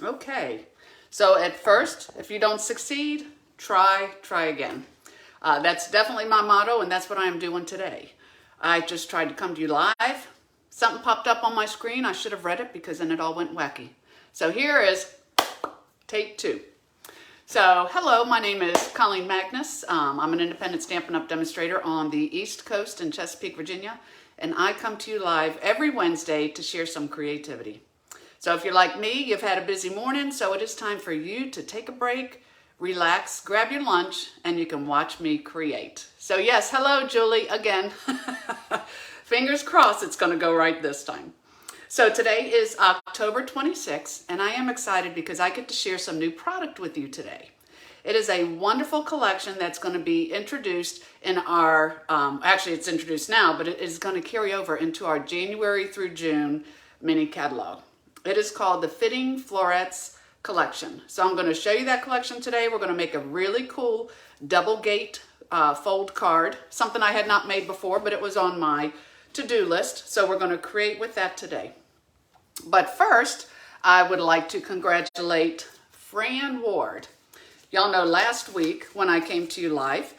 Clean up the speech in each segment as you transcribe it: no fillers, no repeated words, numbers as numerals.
Okay, so at first, if you don't succeed, try again. That's definitely my motto, and that's what I am doing today. I just tried to come to you live. Something popped up on my screen. I should have read it because then it all went wacky. So here is take 2. So hello, my name is Colleen Magnus. I'm an independent Stampin' Up! Demonstrator on the East Coast in Chesapeake, Virginia, and I come to you live every Wednesday to share some creativity. So if you're like me, you've had a busy morning, so it is time for you to take a break, relax, grab your lunch, and you can watch me create. So yes, hello, Julie, again. Fingers crossed it's going to go right this time. So today is October 26th, and I am excited because I get to share some new product with you today. It is a wonderful collection that's going to be introduced in our, actually it's introduced now, but it is going to carry over into our January through June mini catalog. It is called the Fitting Florets Collection. So I'm going to show you that collection today. We're going to make a really cool double gate fold card, something I had not made before, but it was on my to-do list. So we're going to create with that today. But first, I would like to congratulate Fran Ward. Y'all know last week when I came to you live,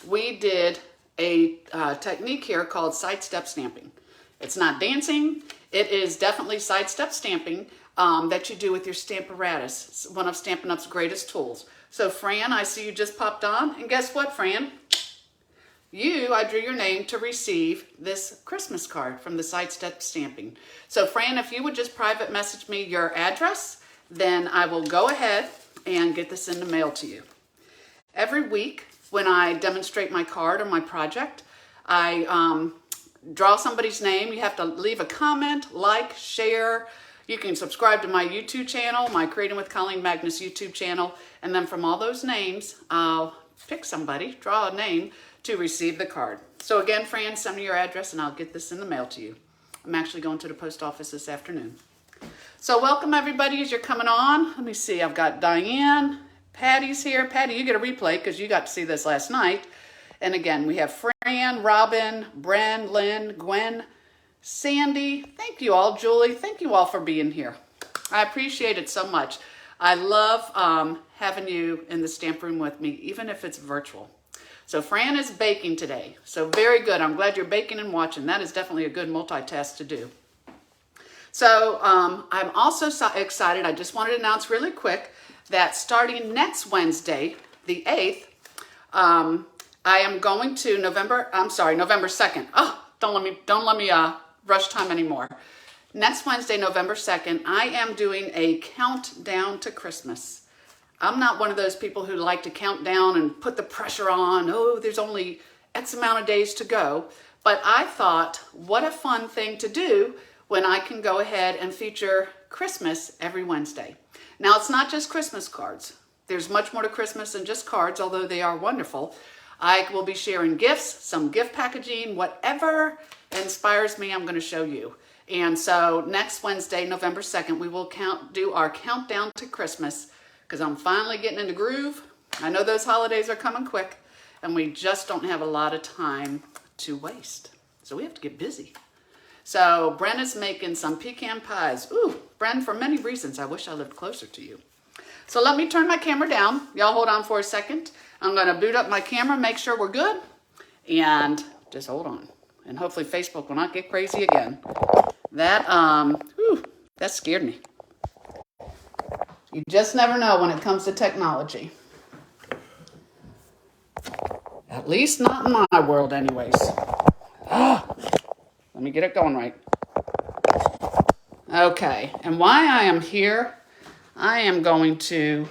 we did a technique here called sidestep stamping. It's not dancing. It is definitely sidestep stamping that you do with your Stamparatus. It's one of Stampin' Up's greatest tools. So Fran, I see you just popped on. And guess what, Fran? I drew your name to receive this Christmas card from the sidestep stamping. So Fran, if you would just private message me your address, then I will go ahead and get this in the mail to you. Every week when I demonstrate my card or my project, I draw somebody's name. You have to leave a comment, like, share. You can subscribe to my YouTube channel, my Creating with Colleen Magnus YouTube channel, and then from all those names, I'll pick somebody, draw a name to receive the card. So again, Fran, send me your address and I'll get this in the mail to you. I'm actually going to the post office this afternoon. So welcome everybody as you're coming on. Let me see, I've got Diane, Patty's here. Patty, you get a replay because you got to see this last night. And again, we have Fran, Robin, Bren, Lynn, Gwen, Sandy. Thank you all. Julie, thank you all for being here. I appreciate it so much. I love having you in the stamp room with me, even if it's virtual. So Fran is baking today. So very good. I'm glad you're baking and watching. That is definitely a good multitask to do. So I'm also so excited. I just wanted to announce really quick that starting next Wednesday, the 8th, I am going to November 2nd. Oh, don't let me rush time anymore. Next Wednesday, November 2nd, I am doing a countdown to Christmas. I'm not one of those people who like to count down and put the pressure on. Oh, there's only X amount of days to go. But I thought, what a fun thing to do when I can go ahead and feature Christmas every Wednesday. Now, it's not just Christmas cards. There's much more to Christmas than just cards, although they are wonderful. I will be sharing gifts, some gift packaging, whatever inspires me, I'm going to show you. And so next Wednesday, November 2nd, we will do our countdown to Christmas because I'm finally getting in the groove. I know those holidays are coming quick and we just don't have a lot of time to waste. So we have to get busy. So Bren is making some pecan pies. Ooh, Bren, for many reasons, I wish I lived closer to you. So let me turn my camera down. Y'all hold on for a second. I'm going to boot up my camera, make sure we're good, and just hold on. And hopefully Facebook will not get crazy again. That scared me. You just never know when it comes to technology. At least not in my world anyways. Let me get it going right. Okay, and while I am here, I am going to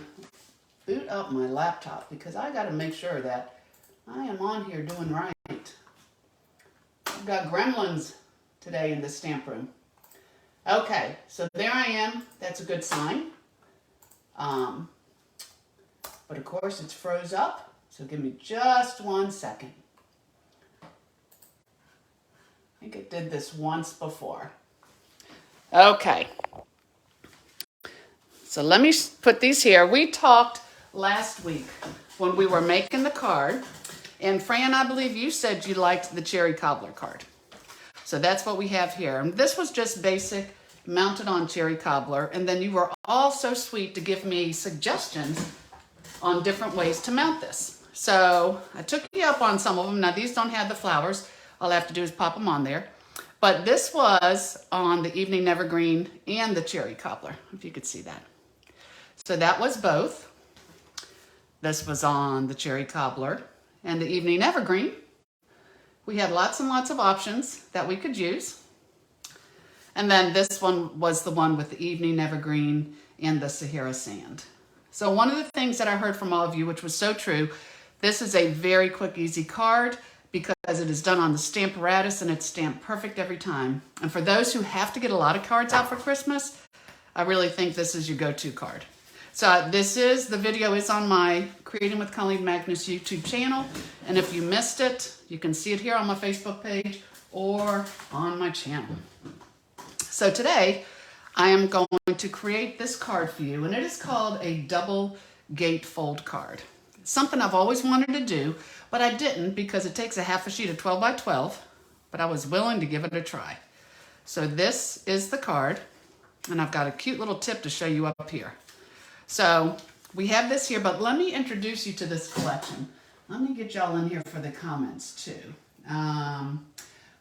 boot up my laptop because I got to make sure that I am on here doing right. I've got gremlins today in the stamp room. Okay, so there I am. That's a good sign. But of course it's froze up, so give me just 1 second. I think it did this once before. Okay. So let me put these here. We talked last week when we were making the card, and Fran, I believe you said you liked the cherry cobbler card. So that's what we have here. And this was just basic mounted on cherry cobbler, and then you were all so sweet to give me suggestions on different ways to mount this. So I took you up on some of them. Now these don't have the flowers. All I have to do is pop them on there. But this was on the evening evergreen and the cherry cobbler, if you could see that. So that was both. This was on the cherry cobbler and the evening evergreen. We had lots and lots of options that we could use. And then this one was the one with the evening evergreen and the Sahara sand. So one of the things that I heard from all of you, which was so true, this is a very quick, easy card because it is done on the Stamparatus and it's stamped perfect every time. And for those who have to get a lot of cards out for Christmas, I really think this is your go-to card. So the video is on my Creating with Colleen Magnus YouTube channel. And if you missed it, you can see it here on my Facebook page or on my channel. So today, I am going to create this card for you, and it is called a double gatefold card. It's something I've always wanted to do, but I didn't because it takes a half a sheet of 12 by 12, but I was willing to give it a try. So this is the card, and I've got a cute little tip to show you up here. So we have this here, but let me introduce you to this collection. Let me get y'all in here for the comments too.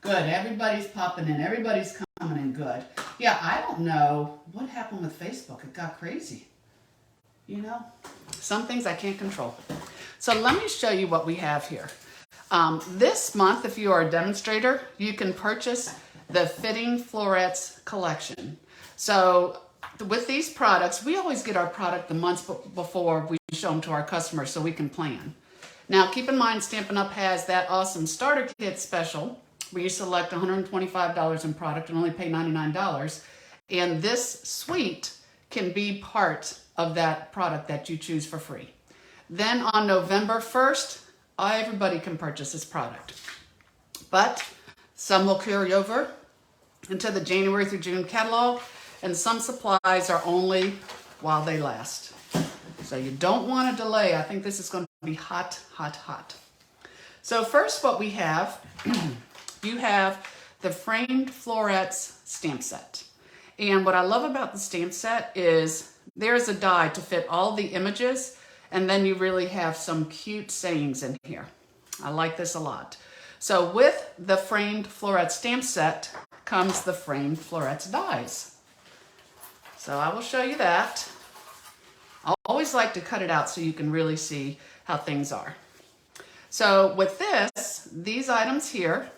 Good, everybody's popping in, everybody's coming in good. Yeah, I don't know what happened with Facebook. It got crazy. You know, some things I can't control. So let me show you what we have here. This month, if you are a demonstrator, you can purchase the Fitting Florets Collection. So with these products, we always get our product the months before we show them to our customers so we can plan. Now, keep in mind, Stampin' Up! Has that awesome starter kit special where you select $125 in product and only pay $99. And this suite can be part of that product that you choose for free. Then on November 1st, everybody can purchase this product. But some will carry over into the January through June catalog, and some supplies are only while they last. So you don't want to delay. I think this is going to be hot, hot, hot. So first what we have, you have the Framed Florets stamp set. And what I love about the stamp set is there's a die to fit all the images, and then you really have some cute sayings in here. I like this a lot. So with the Framed Florets stamp set comes the Framed Florets dies. So I will show you that. I always like to cut it out so you can really see how things are. So with this, these items here,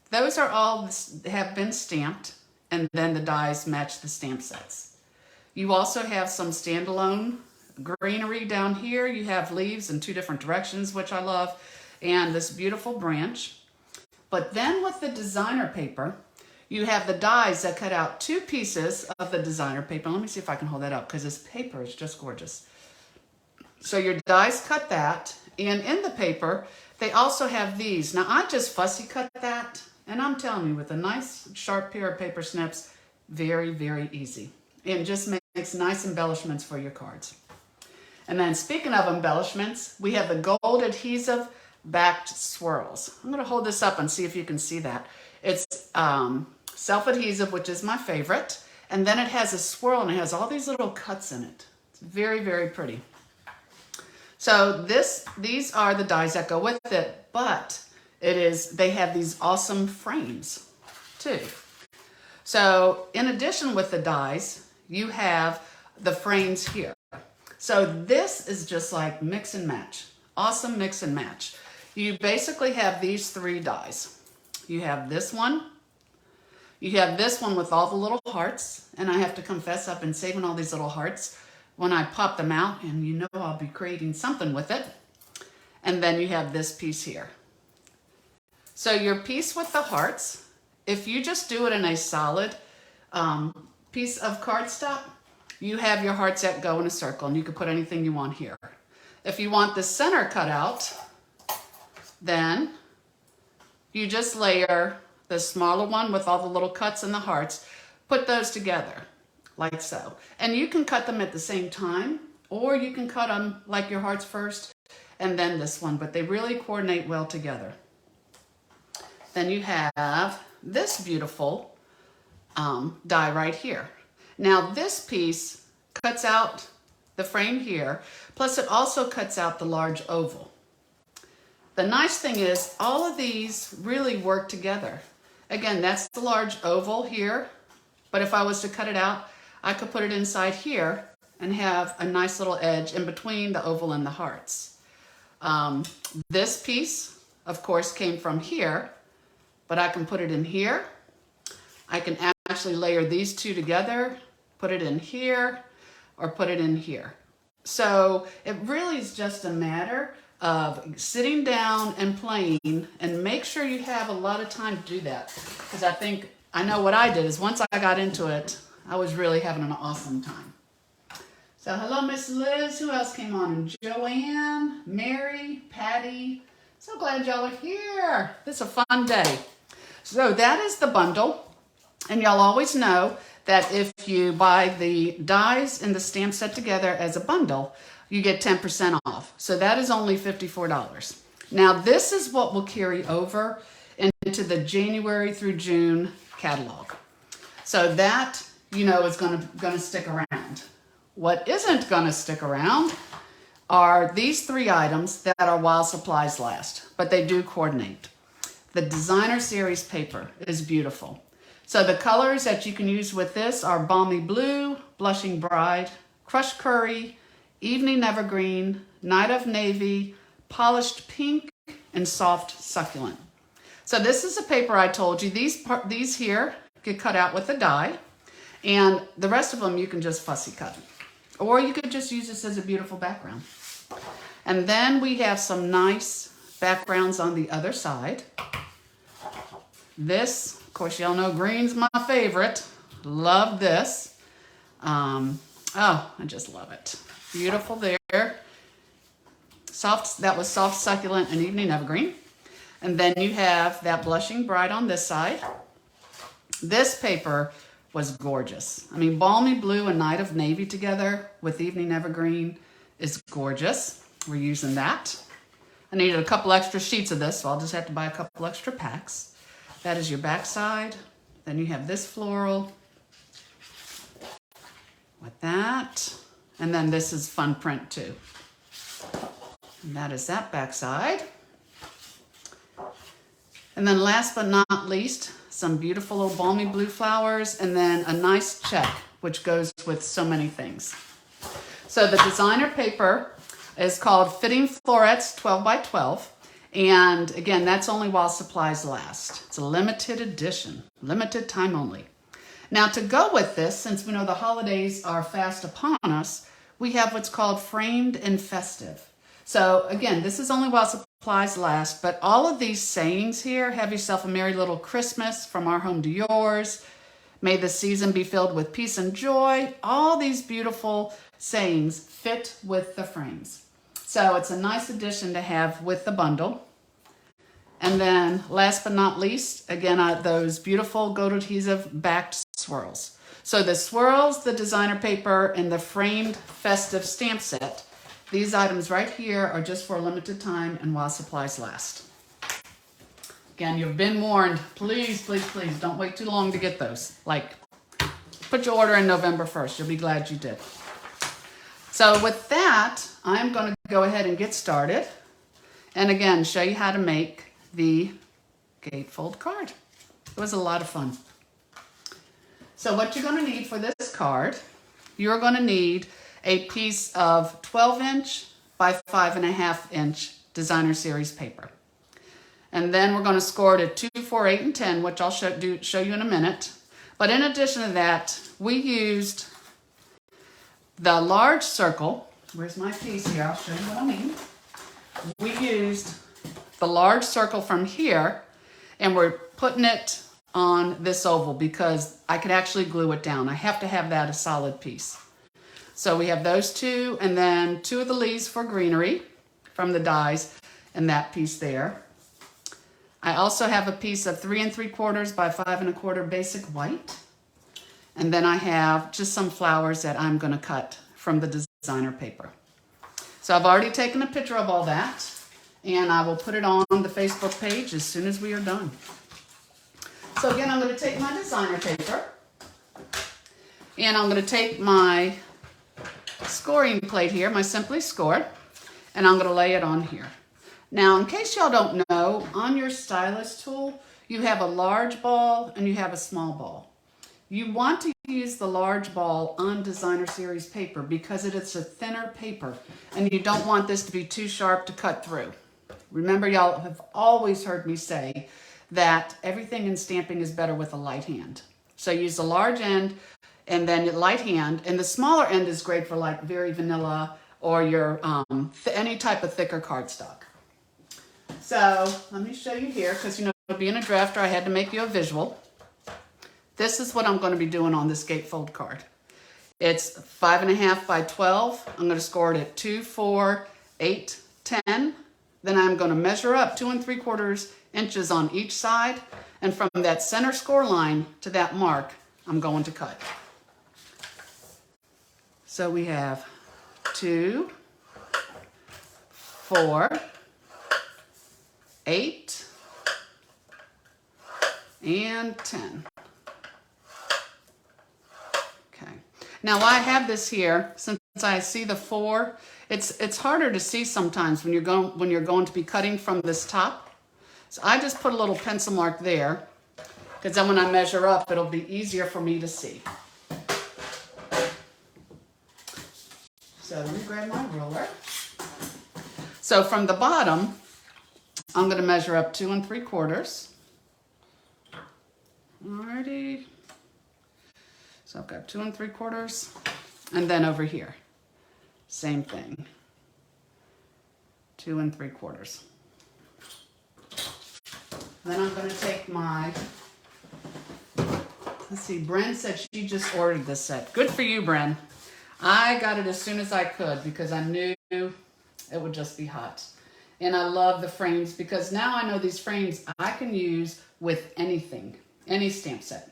those are all have been stamped, and then the dies match the stamp sets. You also have some standalone greenery down here. You have leaves in two different directions, which I love, and this beautiful branch. But then with the designer paper, you have the dies that cut out two pieces of the designer paper. Let me see if I can hold that up because this paper is just gorgeous. So your dies cut that, and in the paper, they also have these. Now I just fussy cut that, and I'm telling you, with a nice sharp pair of paper snips, very, very easy. And just makes nice embellishments for your cards. And then speaking of embellishments, we have the gold adhesive backed swirls. I'm going to hold this up and see if you can see that. It's self-adhesive, which is my favorite. And then it has a swirl, and it has all these little cuts in it. It's very, very pretty. So these are the dies that go with it, but they have these awesome frames too. So in addition with the dies, you have the frames here. So this is just like mix and match. Awesome mix and match. You basically have these three dies. You have this one. You have this one with all the little hearts. And I have to confess, I've been saving all these little hearts when I pop them out, and you know I'll be creating something with it. And then you have this piece here. So your piece with the hearts, if you just do it in a solid piece of cardstock, you have your hearts that go in a circle, and you can put anything you want here. If you want the center cut out, then you just layer the smaller one with all the little cuts and the hearts, put those together like so. And you can cut them at the same time, or you can cut them like your hearts first and then this one, but they really coordinate well together. Then you have this beautiful die right here. Now this piece cuts out the frame here, plus it also cuts out the large oval. The nice thing is all of these really work together. Again, that's the large oval here, but if I was to cut it out, I could put it inside here and have a nice little edge in between the oval and the hearts. This piece, of course, came from here, but I can put it in here. I can actually layer these two together, put it in here, or put it in here. So it really is just a matter of sitting down and playing, and make sure you have a lot of time to do that. Because I know what I did is once I got into it, I was really having an awesome time. So hello, Miss Liz. Who else came on? Joanne, Mary, Patty. So glad y'all are here. This is a fun day. So that is the bundle. And y'all always know that if you buy the dies and the stamp set together as a bundle, you get 10% off. So that is only $54. Now this is what will carry over into the January through June catalog. So that, you know, is gonna stick around. What isn't gonna stick around are these three items that are while supplies last, but they do coordinate. The designer series paper is beautiful. So the colors that you can use with this are Balmy Blue, Blushing Bride, Crushed Curry, Evening Evergreen, Night of Navy, Polished Pink, and Soft Succulent. So this is a paper I told you. These here get cut out with a die, and the rest of them you can just fussy cut. Or you could just use this as a beautiful background. And then we have some nice backgrounds on the other side. This, of course, y'all know green's my favorite. Love this. Oh, I just love it. Beautiful there. That was Soft Succulent and Evening Evergreen. And then you have that Blushing Bride on this side. This paper was gorgeous. I mean, Balmy Blue and Night of Navy together with Evening Evergreen is gorgeous. We're using that. I needed a couple extra sheets of this, so I'll just have to buy a couple extra packs. That is your back side. Then you have this floral with that. And then this is fun print too. And that is that back side. And then last but not least, some beautiful little Balmy Blue flowers, and then a nice check, which goes with so many things. So the designer paper is called Fitting Florets 12 by 12. And again, that's only while supplies last. It's a limited edition, limited time only. Now to go with this, since we know the holidays are fast upon us, we have what's called Framed and Festive. So again, this is only while supplies last, but all of these sayings here, have yourself a merry little Christmas, from our home to yours, may the season be filled with peace and joy, all these beautiful sayings fit with the frames. So it's a nice addition to have with the bundle. And then last but not least, again, those beautiful gold adhesive backed swirls. So the swirls, the designer paper, and the framed festive stamp set, these items right here are just for a limited time and while supplies last. Again, you've been warned. Please, please, please don't wait too long to get those. Like, put your order in November 1st. You'll be glad you did. So with that, I'm going to go ahead and get started. And again, show you how to make the gatefold card. It was a lot of fun. So what you're going to need for this card, you're going to need a piece of 12-inch by 5.5-inch designer series paper. And then we're going to score it at 2, 4, 8, and 10, which I'll show you in a minute. But in addition to that, we used the large circle. Where's my piece here? I'll show you what I mean. We used the large circle from here, and we're putting it on this oval because I could actually glue it down. I have to have that a solid piece. So we have those two, and then 2 of the leaves for greenery from the dies, and that piece there. I also have a piece of 3 3/4 by 5 1/4 basic white. And then I have just some flowers that I'm going to cut from the designer paper. So I've already taken a picture of all that, and I will put it on the Facebook page as soon as we are done. So again, I'm going to take my designer paper, And I'm going to take my scoring plate here, my Simply Score, and I'm going to lay it on here. Now, in case y'all don't know, on your stylus tool, you have a large ball and you have a small ball. You want to use the large ball on designer series paper because it is a thinner paper and you don't want this to be too sharp to cut through. Remember, y'all have always heard me say that everything in stamping is better with a light hand. So use the large end and then your light hand, and the smaller end is great for like very vanilla or your any type of thicker cardstock. So let me show you here, because being a drafter, I had to make you a visual. This is what I'm going to be doing on this gatefold card. It's 5.5 by 12. I'm going to score it at 2, 4, 8, 10. Then I'm going to measure up 2 3/4 inches on each side. And from that center score line to that mark, I'm going to cut. So we have 2, 4, 8, and 10. Okay. Now I have this here, since I see the 4, it's harder to see sometimes when you're going to be cutting from this top. So I just put a little pencil mark there, because then when I measure up, it'll be easier for me to see. So let me grab my ruler. So from the bottom, I'm going to measure up 2 3/4. Alrighty. So I've got 2 3/4, and then over here, same thing, 2 3/4. Then I'm going to take my, let's see, Bren said she just ordered this set. Good for you, Bren. I got it as soon as I could because I knew it would just be hot. And I love the frames because now I know these frames I can use with anything, any stamp set.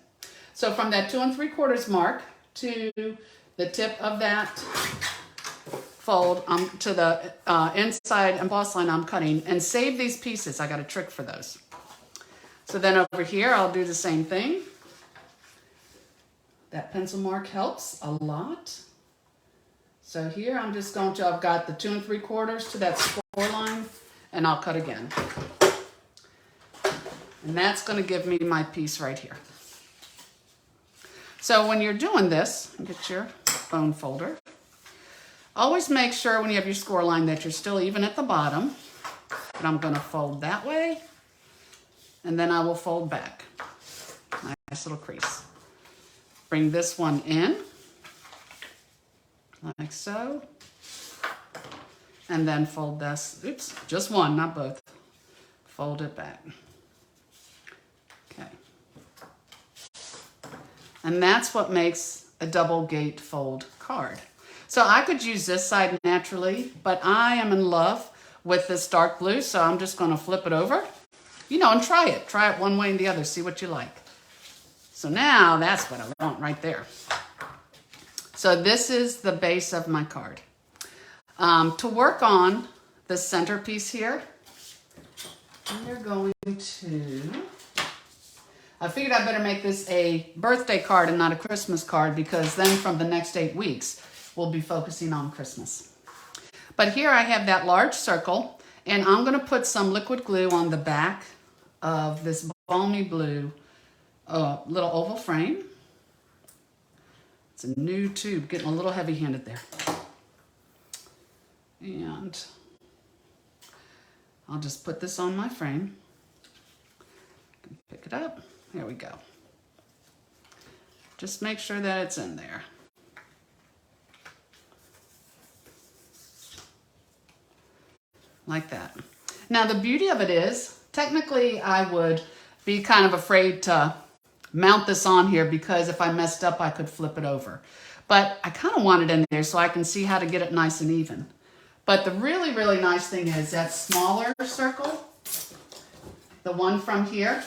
So from that 2 3/4 mark to the tip of that fold, to the inside emboss line I'm cutting, and save these pieces. I got a trick for those. So then over here, I'll do the same thing. That pencil mark helps a lot. So here I'm just going to, I've got the 2 3/4 to that score line, and I'll cut again. And that's going to give me my piece right here. So when you're doing this, get your bone folder. Always make sure when you have your score line that you're still even at the bottom. And I'm going to fold that way, and then I will fold back. Nice little crease. Bring this one in, like so. And then fold this, oops, just one, not both. Fold it back. Okay. And that's what makes a double gate fold card. So I could use this side naturally, but I am in love with this dark blue, so I'm just going to flip it over, and try it. Try it one way and the other, see what you like. So now that's what I want right there. So this is the base of my card. To work on the centerpiece here, we're going to, I figured I better make this a birthday card and not a Christmas card, because then from the next 8 weeks, we'll be focusing on Christmas. But here I have that large circle, and I'm going to put some liquid glue on the back of this balmy blue little oval frame. It's a new tube, getting a little heavy-handed there. And I'll just put this on my frame. Pick it up. There we go. Just make sure that it's in there. Like that. Now the beauty of it is, technically I would be kind of afraid to mount this on here because if I messed up I could flip it over. But I kind of want it in there so I can see how to get it nice and even. But the really, really nice thing is that smaller circle, the one from here,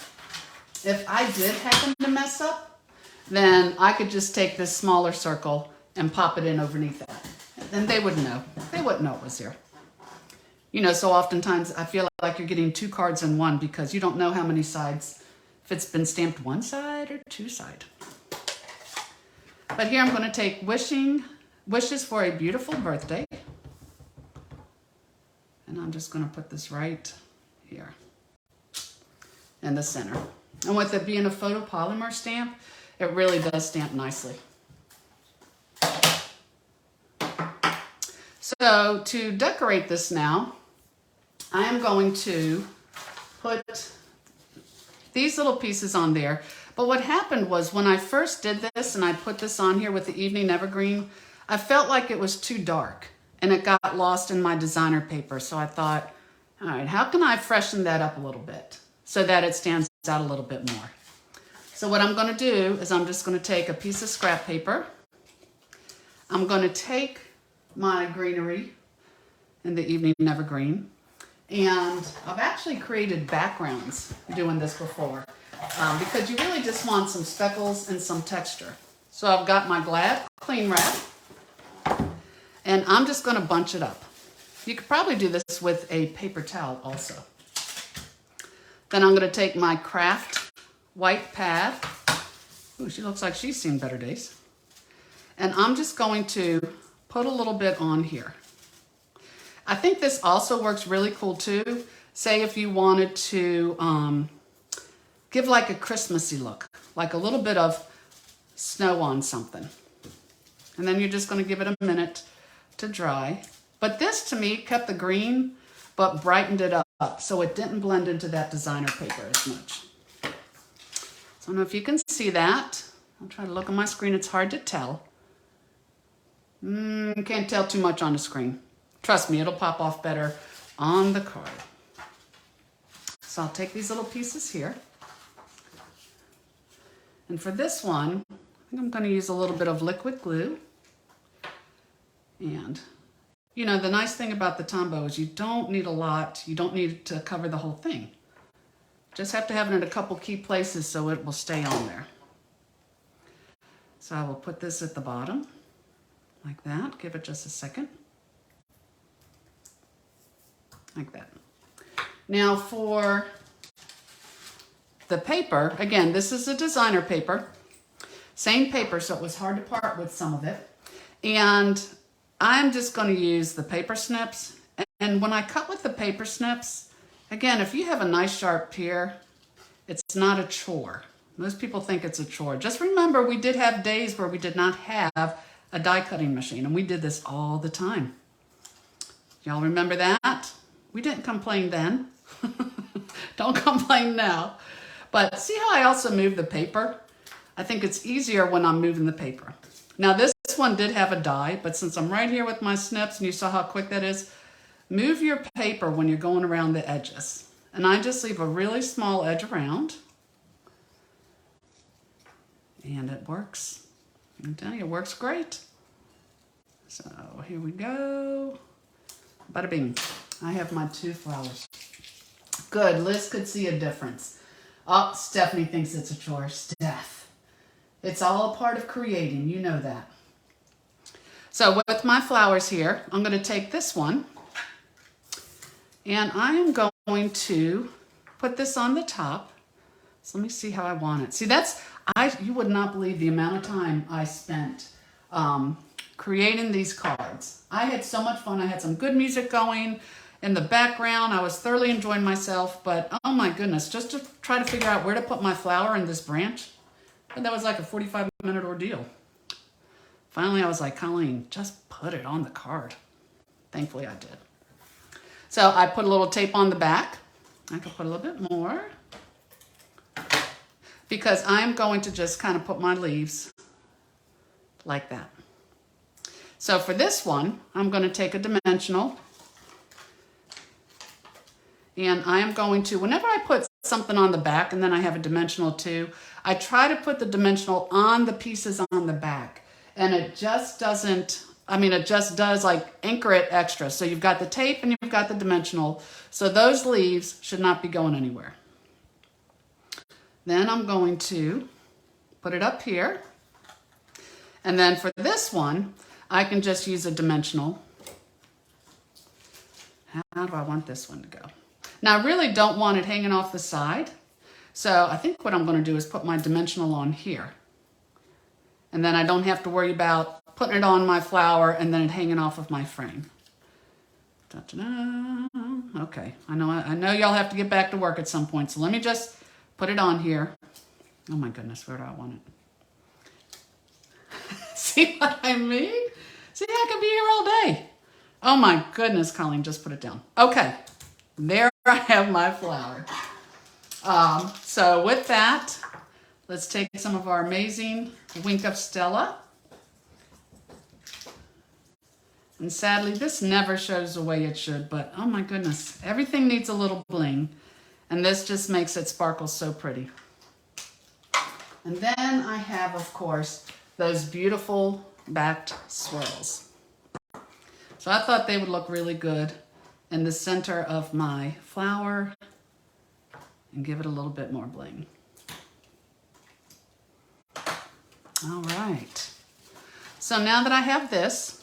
if I did happen to mess up, then I could just take this smaller circle and pop it in underneath that. And they wouldn't know. They wouldn't know it was here. So oftentimes I feel like you're getting 2 cards in one because you don't know how many sides, if it's been stamped one side or 2 side. But here I'm going to take Wishes for a Beautiful Birthday. And I'm just going to put this right here in the center. And with it being a photopolymer stamp, it really does stamp nicely. So to decorate this now, I am going to put these little pieces on there. But what happened was when I first did this and I put this on here with the Evening Evergreen, I felt like it was too dark and it got lost in my designer paper. So I thought, all right, how can I freshen that up a little bit so that it stands out a little bit more? So what I'm going to do is I'm just going to take a piece of scrap paper. I'm going to take my greenery in the Evening Evergreen, and I've actually created backgrounds doing this before because you really just want some speckles and some texture. So I've got my Glad cling wrap, and I'm just going to bunch it up. You could probably do this with a paper towel also. Then I'm going to take my craft white pad. Ooh, she looks like she's seen better days. And I'm just going to put a little bit on here. I think this also works really cool too. Say if you wanted to give like a Christmassy look, like a little bit of snow on something. And then you're just going to give it a minute to dry. But this to me kept the green but brightened it up so it didn't blend into that designer paper as much. So I don't know if you can see that. I'll try to look on my screen. It's hard to tell. Can't tell too much on the screen. Trust me, it'll pop off better on the card. So I'll take these little pieces here. And for this one, I think I'm going to use a little bit of liquid glue. And, you know, the nice thing about the Tombow is you don't need a lot. You don't need to cover the whole thing. Just have to have it in a couple key places so it will stay on there. So I will put this at the bottom like that. Give it just a second. Like that. Now for the paper, again, this is a designer paper. Same paper, so it was hard to part with some of it. And I'm just going to use the paper snips. And when I cut with the paper snips, again, if you have a nice sharp peer, it's not a chore. Most people think it's a chore. Just remember, we did have days where we did not have a die cutting machine, and we did this all the time. Y'all remember that? We didn't complain then. Don't complain now. But see how I also move the paper? I think it's easier when I'm moving the paper. Now this one did have a die, but since I'm right here with my snips, and you saw how quick that is, move your paper when you're going around the edges. And I just leave a really small edge around. And it works. I'm telling you, it works great. So here we go. Bada bing. I have my 2 flowers. Good, Liz could see a difference. Oh, Stephanie thinks it's a chore. Steph. It's all a part of creating, you know that. So with my flowers here, I'm going to take this one. And I am going to put this on the top. So let me see how I want it. See, you would not believe the amount of time I spent creating these cards. I had so much fun. I had some good music going in the background. I was thoroughly enjoying myself, but oh my goodness, just to try to figure out where to put my flower in this branch. And that was like a 45-minute ordeal. Finally, I was like, Colleen, just put it on the card. Thankfully, I did. So I put a little tape on the back. I could put a little bit more because I'm going to just kind of put my leaves like that. So for this one, I'm going to take a dimensional, and I am going to, whenever I put something on the back and then I have a dimensional too, I try to put the dimensional on the pieces on the back, and it just doesn't, it just does like anchor it extra. So you've got the tape and you've got the dimensional. So those leaves should not be going anywhere. Then I'm going to put it up here. And then for this one, I can just use a dimensional. How do I want this one to go? Now I really don't want it hanging off the side. So I think what I'm going to do is put my dimensional on here. And then I don't have to worry about putting it on my flower and then it hanging off of my frame. Da-da-da. Okay, I know y'all have to get back to work at some point, so let me just put it on here. Oh my goodness, where do I want it? See what I mean? See, I could be here all day. Oh my goodness, Colleen, just put it down. Okay, there I have my flower. So with that, let's take some of our amazing Wink of Stella. And sadly, this never shows the way it should, but oh my goodness, everything needs a little bling. And this just makes it sparkle so pretty. And then I have, of course, those beautiful backed swirls. So I thought they would look really good in the center of my flower and give it a little bit more bling. All right. So now that I have this,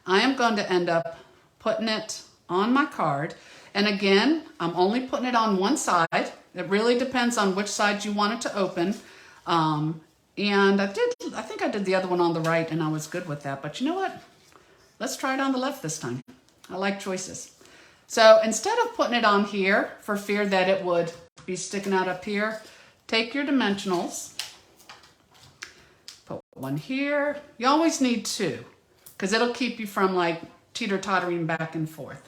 I am going to end up putting it on my card. And again, I'm only putting it on one side. It really depends on which side you want it to open. And I think I did the other one on the right and I was good with that. But you know what? Let's try it on the left this time. I like choices. So instead of putting it on here for fear that it would be sticking out up here, take your dimensionals, put one here. You always need two, because it'll keep you from like teeter-tottering back and forth.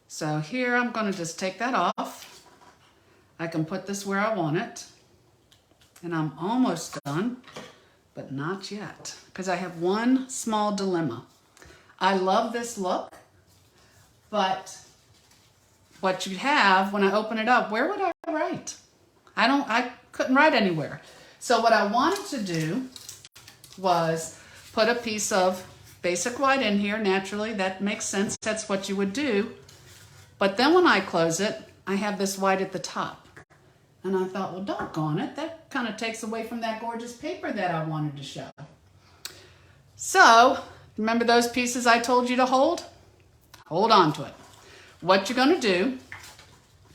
So here I'm going to just take that off. I can put this where I want it. And I'm almost done, but not yet, because I have one small dilemma. I love this look, but what you have when I open it up, where would I write? I couldn't write anywhere. So what I wanted to do was put a piece of basic white in here. Naturally, that makes sense. That's what you would do. But then when I close it, I have this white at the top. And I thought, well, doggone it. That kind of takes away from that gorgeous paper that I wanted to show. So, remember those pieces I told you to hold? Hold on to it. What you're going to do,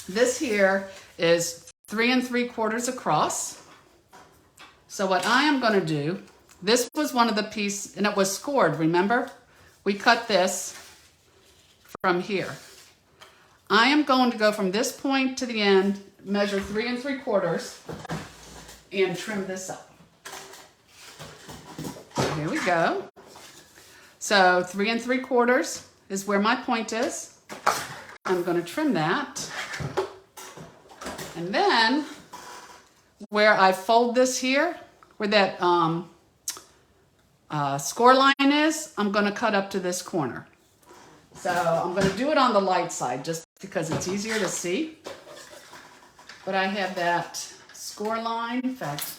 this here is 3 3/4 across. So what I am going to do, this was one of the pieces, and it was scored, remember? We cut this from here. I am going to go from this point to the end, measure 3 3/4, and trim this up. Here we go. So 3 3/4 is where my point is. I'm going to trim that. And then where I fold this here, where that score line is, I'm going to cut up to this corner. So I'm going to do it on the light side just because it's easier to see. But I have that score line. In fact,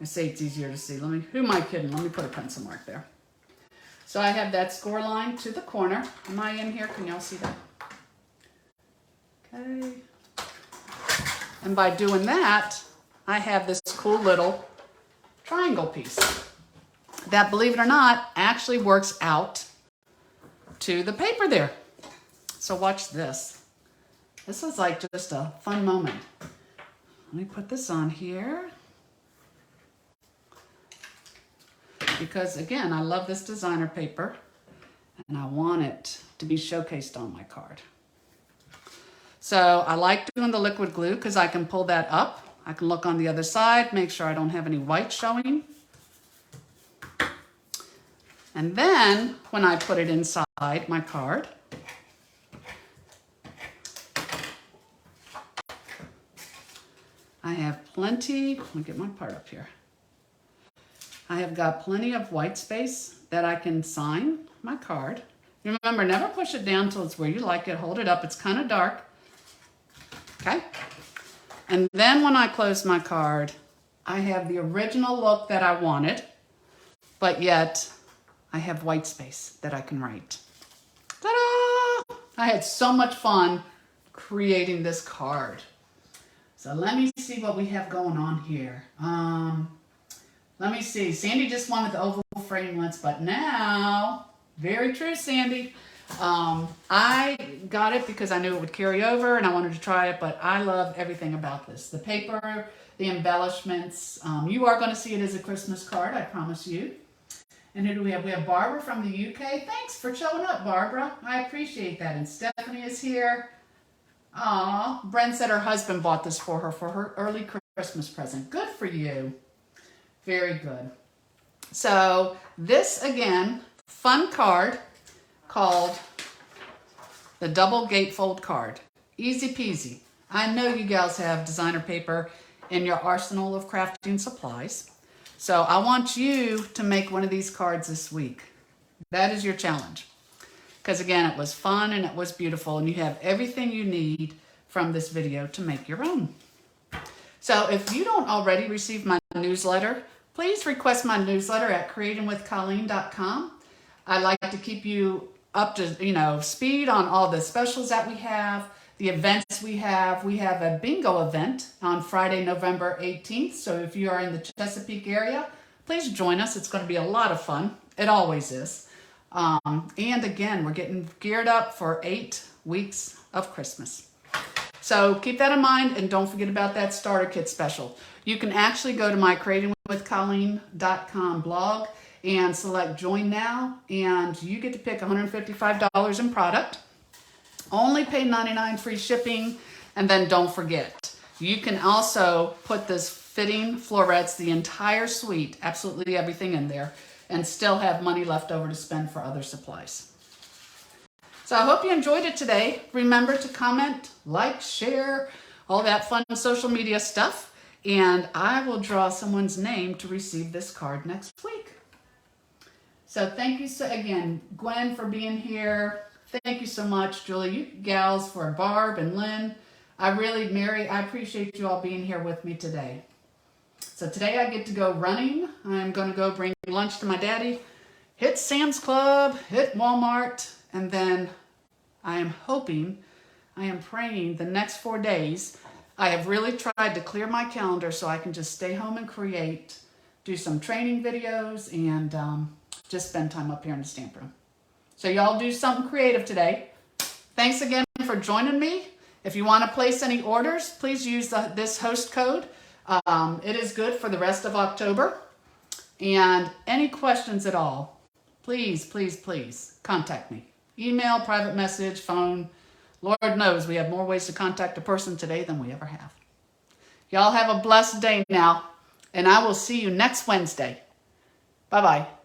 I say it's easier to see. Who am I kidding? Let me put a pencil mark there. So I have that score line to the corner. Am I in here? Can y'all see that? Okay. And by doing that, I have this cool little triangle piece that, believe it or not, actually works out to the paper there. So watch this. This is like just a fun moment. Let me put this on here. Because again, I love this designer paper and I want it to be showcased on my card. So I like doing the liquid glue because I can pull that up. I can look on the other side, make sure I don't have any white showing. And then when I put it inside my card, I have plenty, let me get my part up here. I have got plenty of white space that I can sign my card. Remember, never push it down till it's where you like it. Hold it up, it's kind of dark. Okay? And then when I close my card, I have the original look that I wanted, but yet I have white space that I can write. Ta-da! I had so much fun creating this card. So let me see what we have going on here. Let me see. Sandy just wanted the oval framelits, but now, very true, Sandy. I got it because I knew it would carry over and I wanted to try it, but I love everything about this. The paper the embellishments. You are going to see it as a Christmas card, I promise you. And who do we have? We have Barbara from the UK. Thanks for showing up, Barbara. I appreciate that. And Stephanie is here. Aw, Bren said her husband bought this for her early Christmas present. Good for you. Very good. So this, again, fun card called the Double Gatefold Card. Easy peasy. I know you gals have designer paper in your arsenal of crafting supplies. So I want you to make one of these cards this week. That is your challenge. Because again, it was fun and it was beautiful, and you have everything you need from this video to make your own. So if you don't already receive my newsletter, please request my newsletter at creatingwithcolleen.com. I like to keep you up to speed on all the specials that we have, the events we have. We have a bingo event on Friday, November 18th. So if you are in the Chesapeake area, please join us. It's going to be a lot of fun. It always is. And again, we're getting geared up for 8 weeks of Christmas. So keep that in mind, and don't forget about that starter kit special. You can actually go to my creatingwithcolleen.com blog and select join now, and you get to pick $155 in product. Only pay $99 free shipping, and then don't forget, you can also put this Fitting Florets, the entire suite, absolutely everything in there, and still have money left over to spend for other supplies. So I hope you enjoyed it today. Remember to comment, like, share, all that fun social media stuff. And I will draw someone's name to receive this card next week. So thank you again, Gwen, for being here. Thank you so much, Julie. You gals, for Barb and Lynn. Mary, I appreciate you all being here with me today. So today I get to go running. I'm going to go bring lunch to my daddy, hit Sam's Club, hit Walmart, and then I am praying the next 4 days. I have really tried to clear my calendar so I can just stay home and create, do some training videos, and just spend time up here in the stamp room. So y'all do something creative today. Thanks again for joining me. If you want to place any orders, please use this host code. It is good for the rest of October. And any questions at all, please, please, please contact me. Email, private message, phone. Lord knows we have more ways to contact a person today than we ever have. Y'all have a blessed day now, and I will see you next Wednesday. Bye-bye.